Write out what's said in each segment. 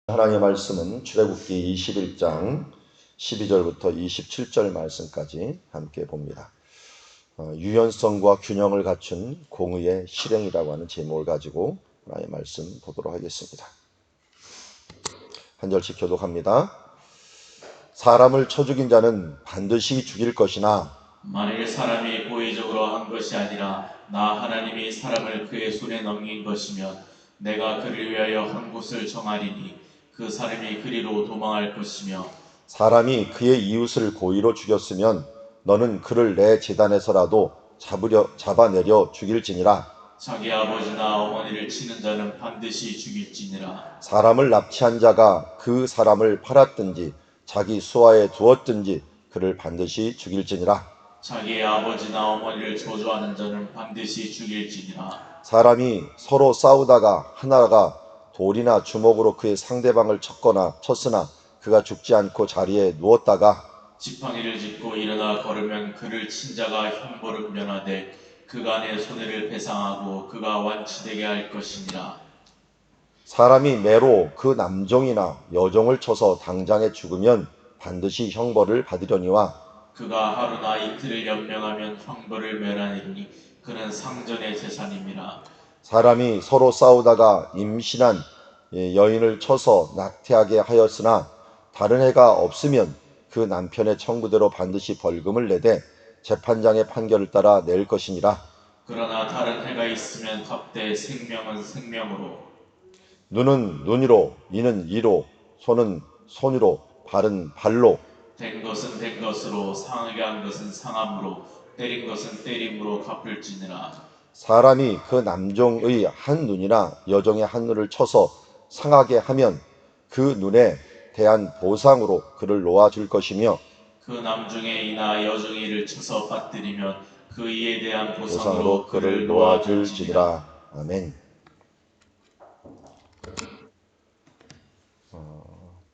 하나님의 말씀은 출애굽기 21장 12절부터 27절 말씀까지 함께 봅니다. 유연성과 균형을 갖춘 공의의 실행이라고 하는 제목을 가지고 하나님의 말씀 보도록 하겠습니다. 한 절씩 교독합니다. 사람을 쳐 죽인 자는 반드시 죽일 것이나 만일 사람이 고의적으로 한 것이 아니라 나 하나님이 사람을 그의 손에 넘긴 것이면 내가 그를 위하여 한 곳을 정하리니 그 사람이 그리로 도망할 것이며 사람이 그의 이웃을 고의로 죽였으면 너는 그를 내 제단에서라도 잡아내려 죽일지니라. 자기 아버지나 어머니를 치는 자는 반드시 죽일지니라. 사람을 납치한 자가 그 사람을 팔았든지 자기 수하에 두었든지 그를 반드시 죽일지니라. 자기의 아버지나 어머니를 저주하는 자는 반드시 죽일지니라. 사람이 서로 싸우다가 하나가 돌이나 주먹으로 그의 상대방을 쳤으나 그가 죽지 않고 자리에 누웠다가 지팡이를 짚고 일어나 걸으면 그를 친 자가 형벌을 면하되 그가 내 손해를 배상하고 그가 완치되게 할 것이니라. 사람이 매로 그 남종이나 여종을 쳐서 당장에 죽으면 반드시 형벌을 받으려니와 그가 하루나 이틀을 연명하면 형벌을 면하리니 그는 상전의 재산임이라. 사람이 서로 싸우다가 임신한 여인을 쳐서 낙태하게 하였으나 다른 해가 없으면 그 남편의 청구대로 반드시 벌금을 내되 재판장의 판결을 따라 낼 것이니라. 그러나 다른 해가 있으면 갑대 생명은 생명으로 눈은 눈으로, 이는 이로, 손은 손으로, 발은 발로 된 것은 된 것으로 상하게 한 것은 상함으로 때린 것은 때림으로 갚을지니라. 사람이 그 남종의 한 눈이나 여종의 한 눈을 쳐서 상하게 하면 그 눈에 대한 보상으로 그를 놓아줄 것이며 그 남중의 이나 여중의 이를 쳐서 받들이면 그 이에 대한 보상으로 보상으로 그를 그를 놓아줄지니라. 놓아줄지니라. 아멘.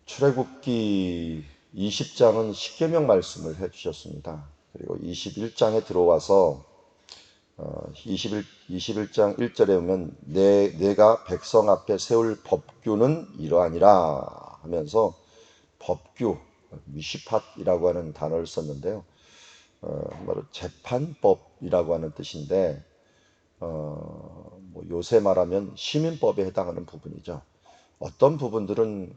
출애굽기 20장은 십계명 말씀을 해주셨습니다. 그리고 21장에 들어와서 21장 1절에 보면 내가 백성 앞에 세울 법규는 이러하니라 하면서 법규, 미시팟이라고 하는 단어를 썼는데요. 바로 재판법이라고 하는 뜻인데 요새 말하면 시민법에 해당하는 부분이죠. 어떤 부분들은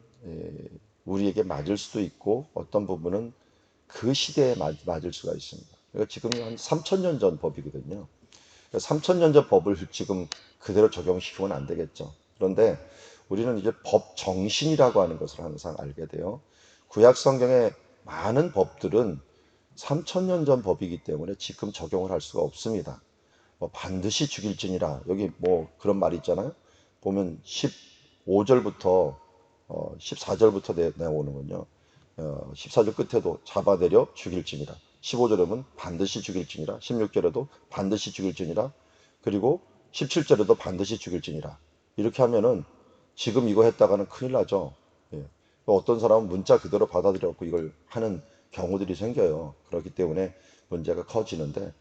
우리에게 맞을 수도 있고 어떤 부분은 그 시대에 맞을 수가 있습니다. 그러니까 지금 한 3,000년 전 법이거든요. 3,000년 전 법을 지금 그대로 적용시키면 안 되겠죠. 그런데 우리는 이제 법 정신이라고 하는 것을 항상 알게 돼요. 구약 성경의 많은 법들은 3,000년 전 법이기 때문에 지금 적용을 할 수가 없습니다. 반드시 죽일지니라. 여기 그런 말이 있잖아요. 보면 15절부터 14절부터 나오는군요. 14절 끝에도 잡아내려 죽일지니라. 15절에 보면 반드시 죽일지니라. 16절에도 반드시 죽일지니라. 그리고 17절에도 반드시 죽일지니라. 이렇게 하면은 지금 이거 했다가는 큰일 나죠. 예. 어떤 사람은 문자 그대로 받아들여갖고 이걸 하는 경우들이 생겨요. 그렇기 때문에 문제가 커지는데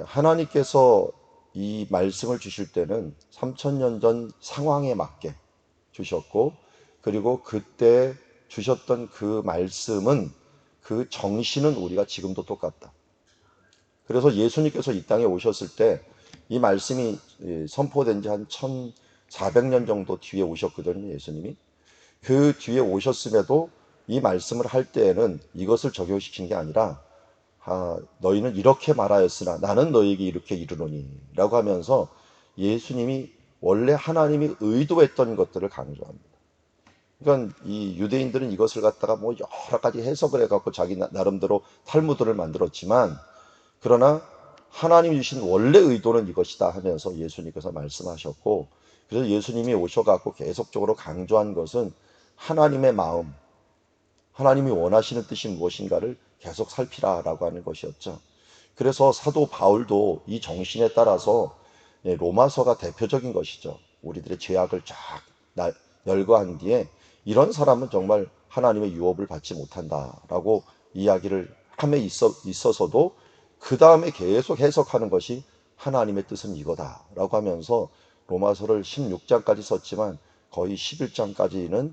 하나님께서 이 말씀을 주실 때는 3,000년 전 상황에 맞게 주셨고, 그리고 그때 주셨던 그 말씀은 그 정신은 우리가 지금도 똑같다. 그래서 예수님께서 이 땅에 오셨을 때 이 말씀이 선포된 지 한 1,400년 정도 뒤에 오셨거든요, 예수님이. 그 뒤에 오셨음에도 이 말씀을 할 때에는 이것을 적용시킨 게 아니라 너희는 이렇게 말하였으나 나는 너희에게 이렇게 이르노니 라고 하면서 예수님이 원래 하나님이 의도했던 것들을 강조합니다. 그러니까 이 유대인들은 이것을 갖다가 여러 가지 해석을 해갖고 자기 나름대로 탈무드를 만들었지만, 그러나 하나님이 주신 원래 의도는 이것이다 하면서 예수님께서 말씀하셨고, 그래서 예수님이 오셔갖고 계속적으로 강조한 것은 하나님의 마음, 하나님이 원하시는 뜻이 무엇인가를 계속 살피라라고 하는 것이었죠. 그래서 사도 바울도 이 정신에 따라서 로마서가 대표적인 것이죠. 우리들의 죄악을 쫙 열거한 뒤에 이런 사람은 정말 하나님의 유업을 받지 못한다라고 이야기를 함에 있어서도 그 다음에 계속 해석하는 것이 하나님의 뜻은 이거다라고 하면서 로마서를 16장까지 썼지만 거의 11장까지는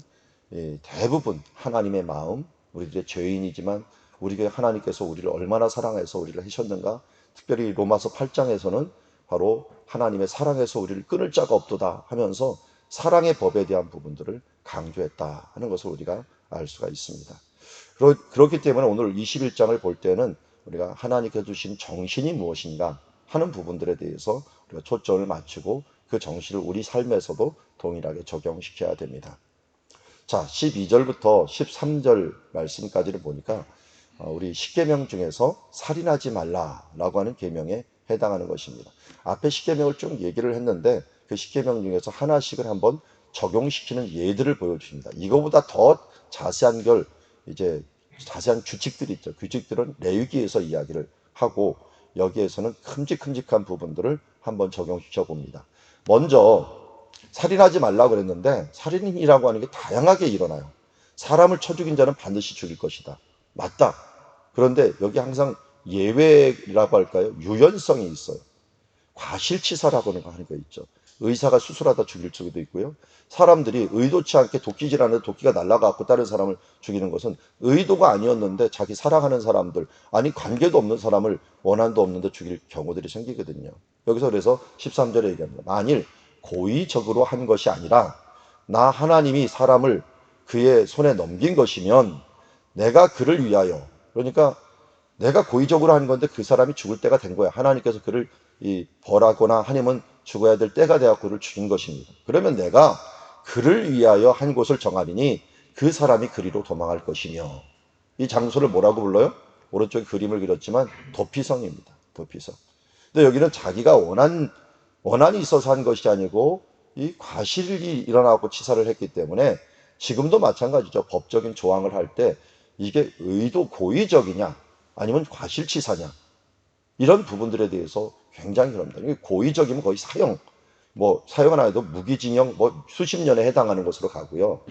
대부분 하나님의 마음, 우리들의 죄인이지만 우리가 하나님께서 우리를 얼마나 사랑해서 우리를 하셨는가. 특별히 로마서 8장에서는 바로 하나님의 사랑에서 우리를 끊을 자가 없도다 하면서 사랑의 법에 대한 부분들을 강조했다 하는 것을 우리가 알 수가 있습니다. 그렇기 때문에 오늘 21장을 볼 때는 우리가 하나님께서 주신 정신이 무엇인가 하는 부분들에 대해서 우리가 초점을 맞추고 그 정신을 우리 삶에서도 동일하게 적용시켜야 됩니다. 자, 12절부터 13절 말씀까지를 보니까 우리 십계명 중에서 살인하지 말라라고 하는 계명에 해당하는 것입니다. 앞에 십계명을 쭉 얘기를 했는데 그 십계명 중에서 하나씩을 한번 적용시키는 예들을 보여주십니다. 이거보다 더 자세한 자세한 규칙들이 있죠. 규칙들은 레위기에서 이야기를 하고 여기에서는 큼직큼직한 부분들을 한번 적용시켜 봅니다. 먼저 살인하지 말라고 그랬는데 살인이라고 하는 게 다양하게 일어나요. 사람을 쳐 죽인 자는 반드시 죽일 것이다. 맞다. 그런데 여기 항상 예외라고 할까요? 유연성이 있어요. 과실치사라고 하는 거 있죠. 의사가 수술하다 죽일 수도 있고요. 사람들이 의도치 않게 도끼질 하는데 도끼가 날아가고 다른 사람을 죽이는 것은 의도가 아니었는데 자기 사랑하는 사람들, 아니 관계도 없는 사람을 원한도 없는데 죽일 경우들이 생기거든요. 여기서 그래서 13절에 얘기합니다. 만일 고의적으로 한 것이 아니라 나 하나님이 사람을 그의 손에 넘긴 것이면 내가 그를 위하여, 그러니까 내가 고의적으로 한 건데 그 사람이 죽을 때가 된 거야. 하나님께서 그를 벌하거나 하나님은 죽어야 될 때가 되어 그를 죽인 것입니다. 그러면 내가 그를 위하여 한 곳을 정하리니 그 사람이 그리로 도망할 것이며, 이 장소를 뭐라고 불러요? 오른쪽에 그림을 그렸지만 도피성입니다. 도피성. 근데 여기는 자기가 원한이 있어서 한 것이 아니고 이 과실이 일어나고 치사를 했기 때문에 지금도 마찬가지죠. 법적인 조항을 할 때 이게 의도 고의적이냐 아니면 과실치사냐 이런 부분들에 대해서 굉장히 그럽니다. 고의적이면 거의 사형은 안 해도 무기징역 수십 년에 해당하는 것으로 가고요.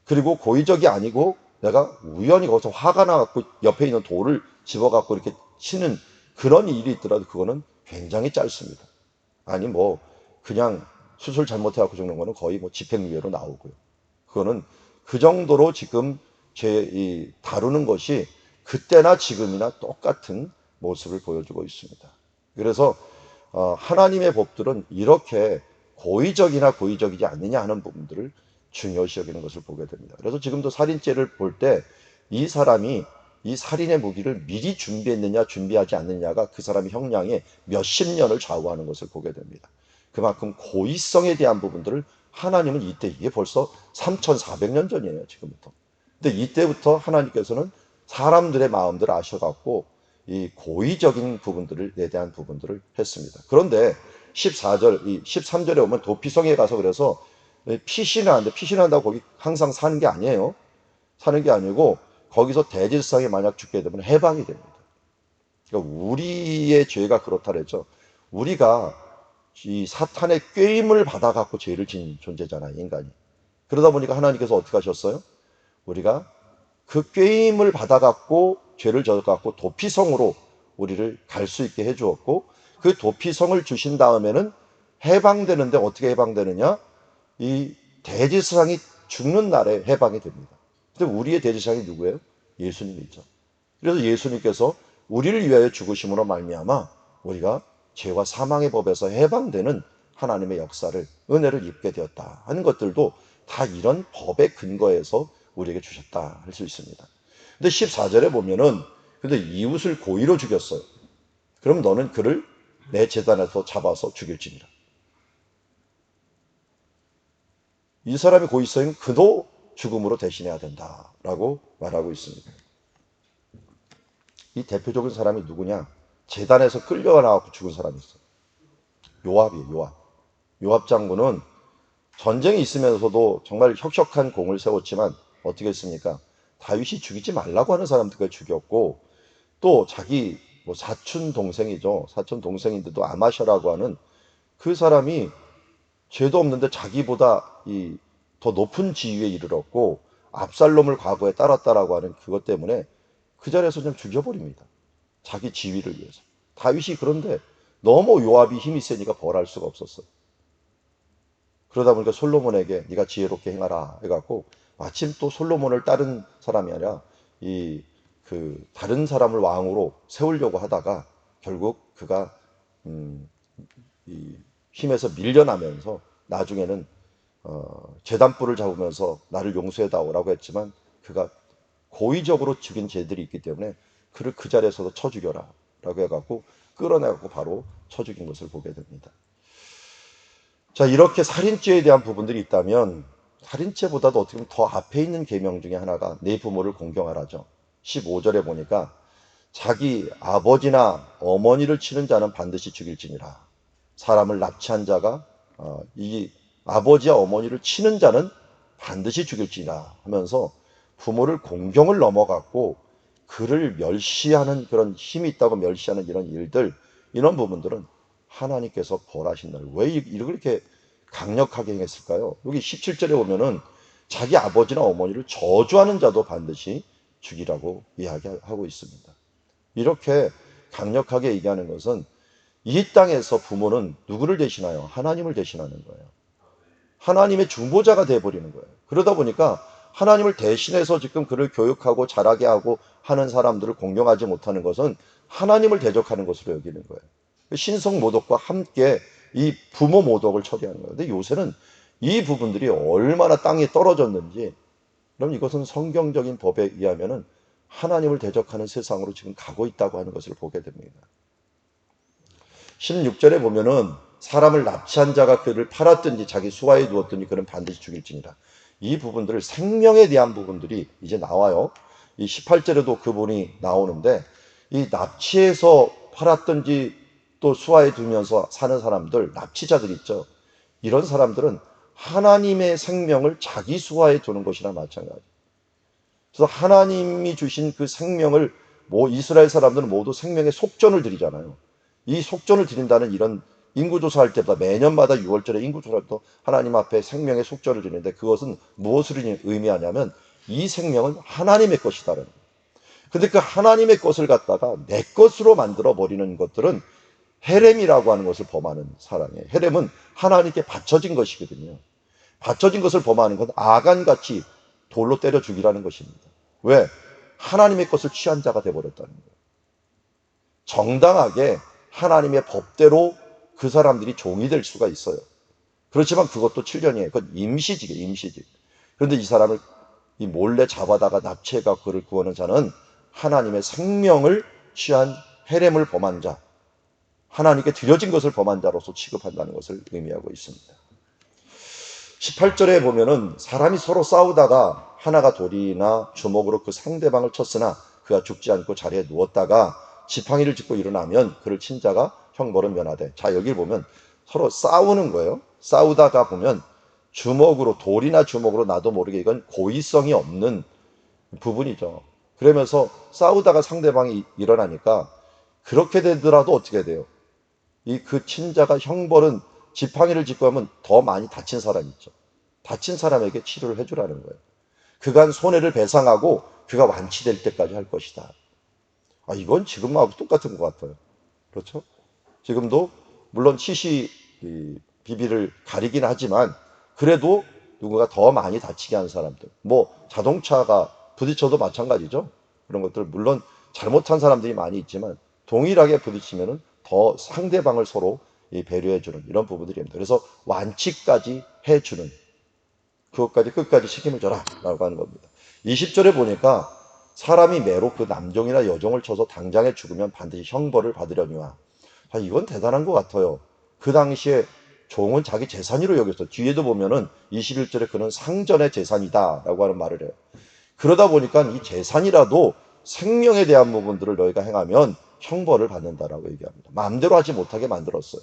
그리고 고의적이 아니고 내가 우연히 거기서 화가 나갖고 옆에 있는 돌을 집어갖고 이렇게 치는 그런 일이 있더라도 그거는 굉장히 짧습니다. 아니 그냥 수술 잘못해갖고 죽는 거는 거의 집행유예로 나오고요. 그거는 그 정도로 지금 다루는 것이 그때나 지금이나 똑같은 모습을 보여주고 있습니다. 그래서 하나님의 법들은 이렇게 고의적이나 고의적이지 않느냐 하는 부분들을 중요시 여기는 것을 보게 됩니다. 그래서 지금도 살인죄를 볼 때 이 사람이 이 살인의 무기를 미리 준비했느냐 준비하지 않느냐가 그 사람의 형량에 몇십 년을 좌우하는 것을 보게 됩니다. 그만큼 고의성에 대한 부분들을 하나님은 이게 벌써 3,400년 전이에요, 지금부터. 근데 이때부터 하나님께서는 사람들의 마음들을 아셔갖고 이 고의적인 부분들에 대한 부분들을 했습니다. 그런데 13절에 오면 도피성에 가서 그래서 피신한다고 거기 항상 사는 게 아니에요. 사는 게 아니고 거기서 대질상에 만약 죽게 되면 해방이 됩니다. 그러니까 우리의 죄가 그렇다 그랬죠. 우리가 이 사탄의 꾀임을 받아갖고 죄를 지은 존재잖아요, 인간이. 그러다 보니까 하나님께서 어떻게 하셨어요? 우리가 그 꾀임을 받아갖고 죄를 져갖고 도피성으로 우리를 갈 수 있게 해주었고 그 도피성을 주신 다음에는 해방되는데 어떻게 해방되느냐? 이 대제사장이 죽는 날에 해방이 됩니다. 근데 우리의 대제사장이 누구예요? 예수님이죠. 그래서 예수님께서 우리를 위하여 죽으심으로 말미암아 우리가 죄와 사망의 법에서 해방되는 하나님의 역사를 은혜를 입게 되었다 하는 것들도 다 이런 법의 근거에서 우리에게 주셨다 할 수 있습니다. 근데 14절에 보면은 근데 이웃을 고의로 죽였어요. 그럼 너는 그를 내 제단에서 잡아서 죽일지니라. 이 사람이 고의성은 그도 죽음으로 대신해야 된다라고 말하고 있습니다. 이 대표적인 사람이 누구냐? 제단에서 끌려나와서 죽은 사람이 있어요. 요압이에요. 요압. 요압 장군은 전쟁이 있으면서도 정말 혁혁한 공을 세웠지만 어떻게 했습니까? 다윗이 죽이지 말라고 하는 사람들까지 죽였고 또 자기 사촌 동생이죠. 사촌 동생인데도 아마샤라고 하는 그 사람이 죄도 없는데 자기보다 더 높은 지위에 이르렀고 압살롬을 과거에 따랐다라고 하는 그것 때문에 그 자리에서 좀 죽여버립니다. 자기 지위를 위해서. 다윗이 그런데 너무 요압이 힘이 세니까 벌할 수가 없었어요. 그러다 보니까 솔로몬에게 네가 지혜롭게 행하라 해갖고 마침 또 솔로몬을 다른 사람이 아니라 다른 사람을 왕으로 세우려고 하다가 결국 그가 이 힘에서 밀려나면서 나중에는 제단불을 잡으면서 나를 용서해다오라고 했지만 그가 고의적으로 죽인 죄들이 있기 때문에 그를 그 자리에서도 쳐 죽여라 라고 해갖고 끌어내갖고 바로 쳐 죽인 것을 보게 됩니다. 자, 이렇게 살인죄에 대한 부분들이 있다면 살인죄보다도 어떻게 보면 더 앞에 있는 계명 중에 하나가 내 부모를 공경하라죠. 15절에 보니까 자기 아버지나 어머니를 치는 자는 반드시 죽일지니라. 사람을 납치한 자가 이 아버지와 어머니를 치는 자는 반드시 죽일지니라 하면서 부모를 공경을 넘어갔고 그를 멸시하는 그런 힘이 있다고 멸시하는 이런 일들, 이런 부분들은 하나님께서 벌하신다는, 왜 이렇게 강력하게 행했을까요? 여기 17절에 보면은 자기 아버지나 어머니를 저주하는 자도 반드시 죽이라고 이야기하고 있습니다. 이렇게 강력하게 얘기하는 것은 이 땅에서 부모는 누구를 대신하여? 하나님을 대신하는 거예요. 하나님의 중보자가 되어버리는 거예요. 그러다 보니까 하나님을 대신해서 지금 그를 교육하고 자라게 하고 하는 사람들을 공경하지 못하는 것은 하나님을 대적하는 것으로 여기는 거예요. 신성 모독과 함께 이 부모 모독을 처리하는 거예요. 근데 요새는 이 부분들이 얼마나 땅에 떨어졌는지, 그럼 이것은 성경적인 법에 의하면은 하나님을 대적하는 세상으로 지금 가고 있다고 하는 것을 보게 됩니다. 16절에 보면은 사람을 납치한 자가 그를 팔았든지 자기 수하에 두었든지 그는 반드시 죽일지니라. 이 부분들을, 생명에 대한 부분들이 이제 나와요. 이 18절에도 그분이 나오는데, 이 납치해서 팔았든지 또 수하에 두면서 사는 사람들, 납치자들 있죠. 이런 사람들은 하나님의 생명을 자기 수하에 두는 것이나 마찬가지. 그래서 하나님이 주신 그 생명을, 이스라엘 사람들은 모두 생명의 속전을 드리잖아요. 이 속전을 드린다는 이런 인구조사할 때마다 매년마다 6월절에 인구조사할 때 하나님 앞에 생명의 속전을 드리는데, 그것은 무엇을 의미하냐면 이 생명은 하나님의 것이다라는 거예요. 근데 그 하나님의 것을 갖다가 내 것으로 만들어 버리는 것들은 헤렘이라고 하는 것을 범하는 사람이에요. 헤렘은 하나님께 바쳐진 것이거든요. 바쳐진 것을 범하는 건 아간같이 돌로 때려 죽이라는 것입니다. 왜? 하나님의 것을 취한 자가 되어버렸다는 거예요. 정당하게 하나님의 법대로 그 사람들이 종이 될 수가 있어요. 그렇지만 그것도 7년이에요. 그건 임시직이에요, 임시직. 그런데 이 사람을 이 몰래 잡아다가 납치해가 그를 구하는 자는 하나님의 생명을 취한 헤렘을 범한 자, 하나님께 드려진 것을 범한 자로서 취급한다는 것을 의미하고 있습니다. 18절에 보면은 사람이 서로 싸우다가 하나가 돌이나 주먹으로 그 상대방을 쳤으나 그가 죽지 않고 자리에 누웠다가 지팡이를 짚고 일어나면 그를 친 자가 형벌은 면하되. 자, 여기 보면 서로 싸우는 거예요. 싸우다가 보면 주먹으로, 돌이나 주먹으로 나도 모르게, 이건 고의성이 없는 부분이죠. 그러면서 싸우다가 상대방이 일어나니까 그렇게 되더라도 어떻게 돼요? 그 친자가 형벌은, 지팡이를 짚고 하면 더 많이 다친 사람이 있죠. 다친 사람에게 치료를 해주라는 거예요. 그간 손해를 배상하고 그가 완치될 때까지 할 것이다. 이건 지금하고 똑같은 것 같아요. 그렇죠? 지금도 물론 비비를 가리긴 하지만 그래도 누군가 더 많이 다치게 한 사람들, 자동차가 부딪혀도 마찬가지죠. 그런 것들, 물론 잘못한 사람들이 많이 있지만 동일하게 부딪히면은 더 상대방을 서로 배려해주는 이런 부분들입니다. 그래서 완치까지 해주는, 그것까지 끝까지 책임을 져라 라고 하는 겁니다. 20절에 보니까 사람이 매로 그 남종이나 여종을 쳐서 당장에 죽으면 반드시 형벌을 받으려니와. 이건 대단한 것 같아요. 그 당시에 종은 자기 재산으로 여겼어. 뒤에도 보면은 21절에 그는 상전의 재산이다 라고 하는 말을 해요. 그러다 보니까 이 재산이라도 생명에 대한 부분들을 너희가 행하면 형벌을 받는다라고 얘기합니다. 마음대로 하지 못하게 만들었어요.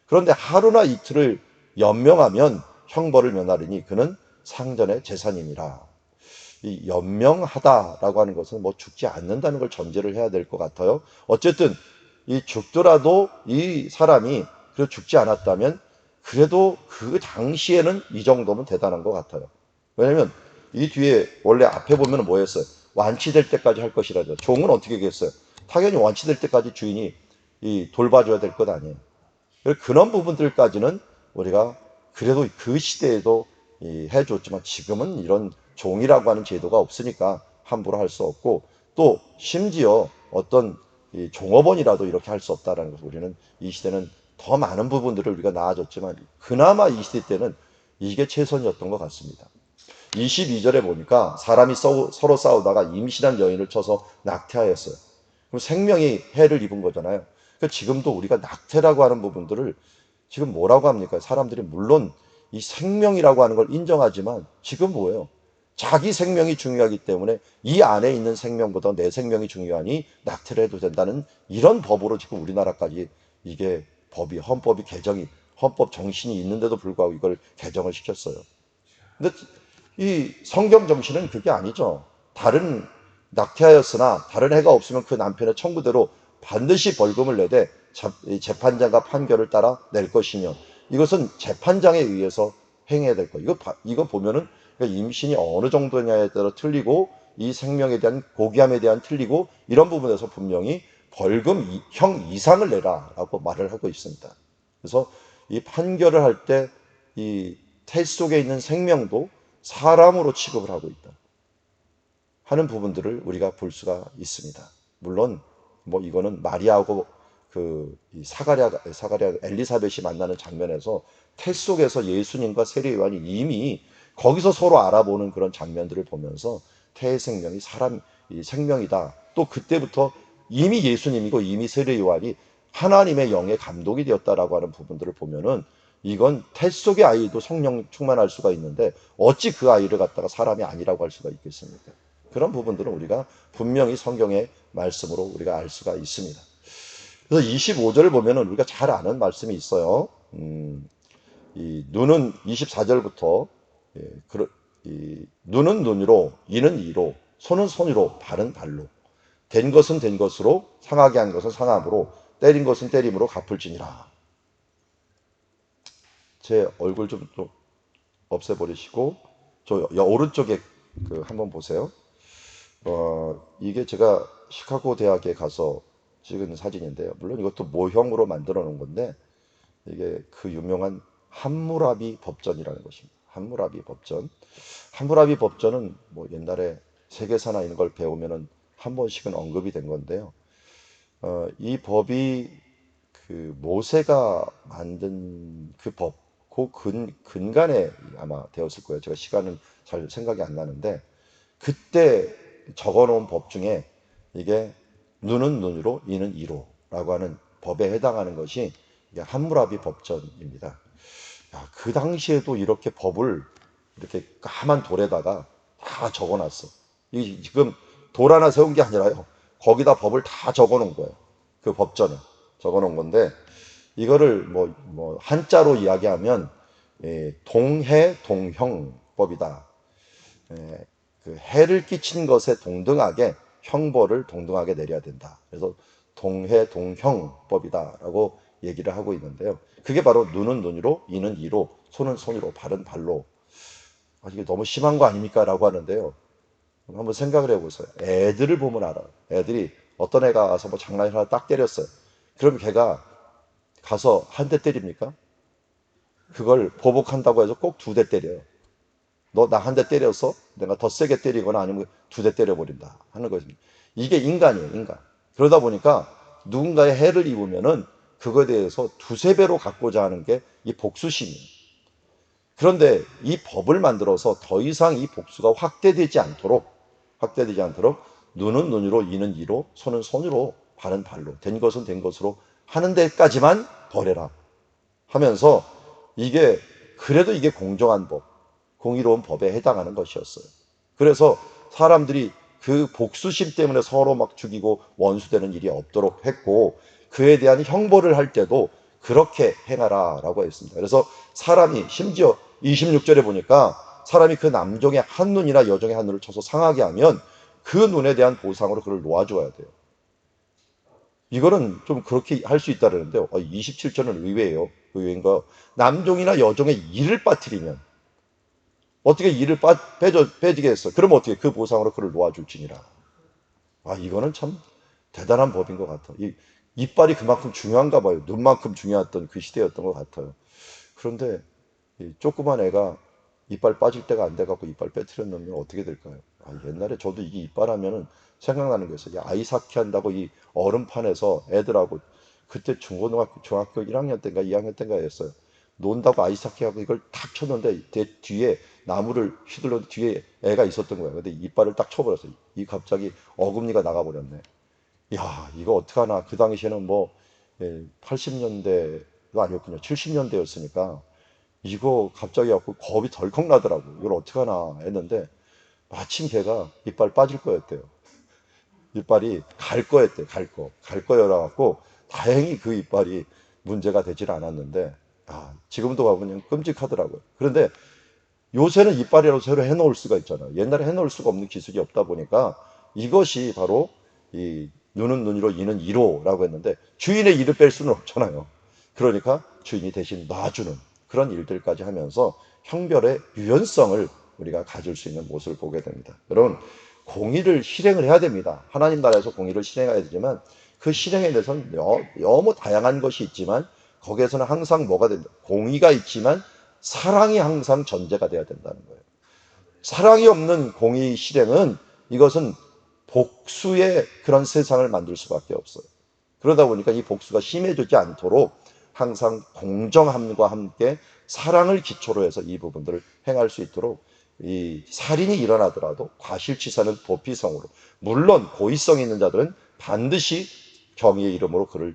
그런데 하루나 이틀을 연명하면 형벌을 면하리니 그는 상전의 재산이니라. 이 연명하다라고 하는 것은 죽지 않는다는 걸 전제를 해야 될 것 같아요. 어쨌든 이 죽더라도 이 사람이 죽지 않았다면 그래도 그 당시에는 이 정도면 대단한 것 같아요. 왜냐면 이 뒤에 원래 앞에 보면 뭐였어요? 완치될 때까지 할 것이라죠. 종은 어떻게 얘기했어요? 당연히 완치될 때까지 주인이 돌봐줘야 될 것 아니에요. 그런 부분들까지는 우리가 그래도 그 시대에도 해줬지만 지금은 이런 종이라고 하는 제도가 없으니까 함부로 할 수 없고, 또 심지어 어떤 종업원이라도 이렇게 할 수 없다는 것을 우리는 이 시대는 더 많은 부분들을 우리가 나아졌지만 그나마 이 시대 때는 이게 최선이었던 것 같습니다. 22절에 보니까 사람이 서로 싸우다가 임신한 여인을 쳐서 낙태하였어요. 그럼 생명이 해를 입은 거잖아요. 그러니까 지금도 우리가 낙태라고 하는 부분들을 지금 뭐라고 합니까? 사람들이 물론 이 생명이라고 하는 걸 인정하지만 지금 뭐예요? 자기 생명이 중요하기 때문에 이 안에 있는 생명보다 내 생명이 중요하니 낙태를 해도 된다는 이런 법으로 지금 우리나라까지 이게 헌법이 개정이, 헌법 정신이 있는데도 불구하고 이걸 개정을 시켰어요. 근데 이 성경 정신은 그게 아니죠. 다른 낙태하였으나 다른 해가 없으면 그 남편의 청구대로 반드시 벌금을 내되 재판장과 판결을 따라 낼 것이며, 이것은 재판장에 의해서 행해야 될 거. 이거 보면은 임신이 어느 정도냐에 따라 틀리고 이 생명에 대한 고귀함에 대한 틀리고 이런 부분에서 분명히 벌금형 이상을 내라라고 말을 하고 있습니다. 그래서 이 판결을 할 때 이 태 속에 있는 생명도 사람으로 취급을 하고 있다 하는 부분들을 우리가 볼 수가 있습니다. 물론 뭐 이거는 마리아하고 사가랴 엘리사벳이 만나는 장면에서 태 속에서 예수님과 세례 요한이 이미 거기서 서로 알아보는 그런 장면들을 보면서 태의 생명이 이 생명이다. 또 그때부터 이미 예수님이고 이미 세례 요한이 하나님의 영에 감독이 되었다라고 하는 부분들을 보면은 이건 태 속의 아이도 성령 충만할 수가 있는데 어찌 그 아이를 갖다가 사람이 아니라고 할 수가 있겠습니까? 그런 부분들은 우리가 분명히 성경의 말씀으로 우리가 알 수가 있습니다. 그래서 25절을 보면은 우리가 잘 아는 말씀이 있어요. 이 눈은 24절부터 눈은 눈으로, 이는 이로, 손은 손으로, 발은 발로. 된 것은 된 것으로, 상하게 한 것은 상함으로, 때린 것은 때림으로 갚을지니라. 제 얼굴 좀 없애버리시고 저 오른쪽에 한번 보세요. 이게 제가 시카고 대학에 가서 찍은 사진인데요. 물론 이것도 모형으로 만들어 놓은 건데 이게 그 유명한 함무라비 법전이라는 것입니다. 함무라비 법전. 함무라비 법전은 뭐 옛날에 세계사나 이런 걸 배우면은 한 번씩은 언급이 된 건데요. 이 법이 모세가 만든 그 법, 근간에 아마 되었을 거예요. 제가 시간은 잘 생각이 안 나는데 그때 적어놓은 법 중에 이게 눈은 눈으로, 이는 이로라고 하는 법에 해당하는 것이 이게 함무라비 법전입니다. 야, 그 당시에도 이렇게 법을 이렇게 까만 돌에다가 다 적어놨어. 이 지금 돌 하나 세운 게 아니라요. 거기다 법을 다 적어놓은 거예요. 그 법전에 적어놓은 건데 이거를 뭐 한자로 이야기하면 동해 동형법이다. 그 해를 끼친 것에 동등하게 형벌을 동등하게 내려야 된다. 그래서 동해 동형법이다라고 얘기를 하고 있는데요. 그게 바로 눈은 눈으로, 이는 이로, 손은 손으로, 발은 발로. 이게 너무 심한 거 아닙니까? 라고 하는데요. 한번 생각을 해보세요. 애들을 보면 알아요. 애들이 어떤 애가 와서 뭐 장난을 하나 딱 때렸어요. 그럼 걔가 가서 한 대 때립니까? 그걸 보복한다고 해서 꼭 두 대 때려요. 너 나 한 대 때려서 내가 더 세게 때리거나 아니면 두 대 때려버린다 하는 것입니다. 이게 인간이에요, 인간. 그러다 보니까 누군가의 해를 입으면은 그거에 대해서 두세 배로 갚고자 하는 게 이 복수심이에요. 그런데 이 법을 만들어서 더 이상 이 복수가 확대되지 않도록 눈은 눈으로, 이는 이로, 손은 손으로, 발은 발로, 된 것은 된 것으로 하는 데까지만 벌해라 하면서 그래도 이게 공정한 법, 공의로운 법에 해당하는 것이었어요. 그래서 사람들이 그 복수심 때문에 서로 막 죽이고 원수되는 일이 없도록 했고 그에 대한 형벌을 할 때도 그렇게 행하라라고 했습니다. 그래서 사람이 심지어 26절에 보니까 사람이 그 남종의 한 눈이나 여종의 한 눈을 쳐서 상하게 하면 그 눈에 대한 보상으로 그를 놓아줘야 돼요. 이거는 좀 그렇게 할 수 있다는데 27절은 의외예요. 의외인가? 남종이나 여종의 이를 빠뜨리면 어떻게 이를 빼지겠어? 그러면 어떻게 그 보상으로 그를 놓아줄지니라. 이거는 참 대단한 법인 것 같아요. 이빨이 그만큼 중요한가 봐요. 눈만큼 중요했던 그 시대였던 것 같아요. 그런데 이 조그만 애가 이빨 빠질 때가 안 돼갖고 이빨 빼트려 놓으면 어떻게 될까요? 옛날에 저도 이게 이빨 하면은 생각나는 게 있어요. 아이스하키 한다고 이 얼음판에서 애들하고 그때 중고등학교, 중학교 1학년 때인가 2학년 때인가 했어요. 논다고 아이스하키 하고 이걸 탁 쳤는데 뒤에 나무를 휘둘러 뒤에 애가 있었던 거예요. 근데 이빨을 딱 쳐버렸어요. 이 갑자기 어금니가 나가버렸네. 야, 이거 어떡하나. 그 당시에는 뭐 80년대가 아니었군요. 70년대였으니까 이거 갑자기 갖고 겁이 덜컥 나더라고. 이걸 어떡하나 했는데 마침 걔가 이빨 빠질 거였대요. 이빨이 갈 거였대. 갈 거여라 갖고 다행히 그 이빨이 문제가 되질 않았는데 지금도 가보면 끔찍하더라고요. 그런데 요새는 이빨이라도 새로 해놓을 수가 있잖아요. 옛날에 해놓을 수가 없는 기술이 없다 보니까 이것이 바로 이 눈은 눈으로 이는 이로라고 했는데 주인의 이를 뺄 수는 없잖아요. 그러니까 주인이 대신 놔주는 그런 일들까지 하면서 형별의 유연성을 우리가 가질 수 있는 모습을 보게 됩니다. 여러분, 공의를 실행을 해야 됩니다. 하나님 나라에서 공의를 실행해야 되지만 그 실행에 대해서는 너무 다양한 것이 있지만 거기에서는 항상 뭐가 됩니다. 공의가 있지만 사랑이 항상 전제가 돼야 된다는 거예요. 사랑이 없는 공의 실행은 이것은 복수의 그런 세상을 만들 수밖에 없어요. 그러다 보니까 이 복수가 심해지지 않도록 항상 공정함과 함께 사랑을 기초로 해서 이 부분들을 행할 수 있도록 이 살인이 일어나더라도 과실치사는 도피성으로, 물론 고의성 있는 자들은 반드시 정의의 이름으로 그를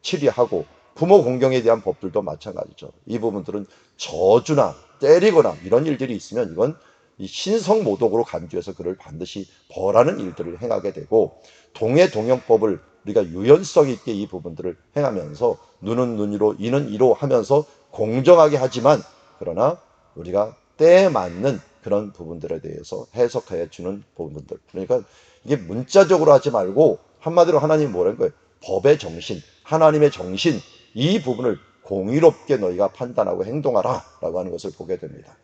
치리하고, 부모 공경에 대한 법들도 마찬가지죠. 이 부분들은 저주나 때리거나 이런 일들이 있으면 이건 이 신성모독으로 간주해서 그를 반드시 벌하는 일들을 행하게 되고, 동해동영법을 우리가 유연성 있게 이 부분들을 행하면서 눈은 눈으로 이는 이로 하면서 공정하게 하지만, 그러나 우리가 때에 맞는 그런 부분들에 대해서 해석해 주는 부분들. 그러니까 이게 문자적으로 하지 말고 한마디로 하나님이 뭐라는 거예요? 법의 정신, 하나님의 정신, 이 부분을 공의롭게 너희가 판단하고 행동하라 라고 하는 것을 보게 됩니다.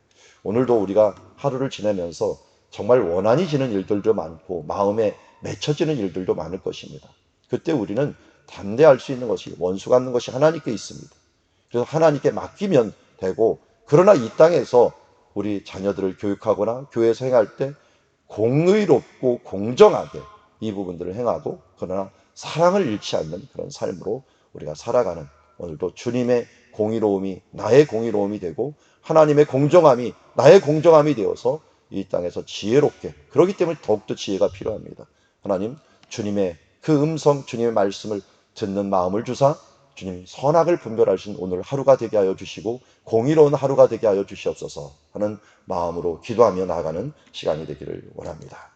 오늘도 우리가 하루를 지내면서 정말 원한이 지는 일들도 많고 마음에 맺혀지는 일들도 많을 것입니다. 그때 우리는 담대할 수 있는 것이, 원수 갖는 것이 하나님께 있습니다. 그래서 하나님께 맡기면 되고, 그러나 이 땅에서 우리 자녀들을 교육하거나 교회에서 행할 때 공의롭고 공정하게 이 부분들을 행하고, 그러나 사랑을 잃지 않는 그런 삶으로 우리가 살아가는, 오늘도 주님의 공의로움이 나의 공의로움이 되고 하나님의 공정함이 나의 공정함이 되어서 이 땅에서 지혜롭게, 그렇기 때문에 더욱더 지혜가 필요합니다. 하나님, 주님의 그 음성, 주님의 말씀을 듣는 마음을 주사 주님 선악을 분별하신 오늘 하루가 되게 하여 주시고 공의로운 하루가 되게 하여 주시옵소서 하는 마음으로 기도하며 나아가는 시간이 되기를 원합니다.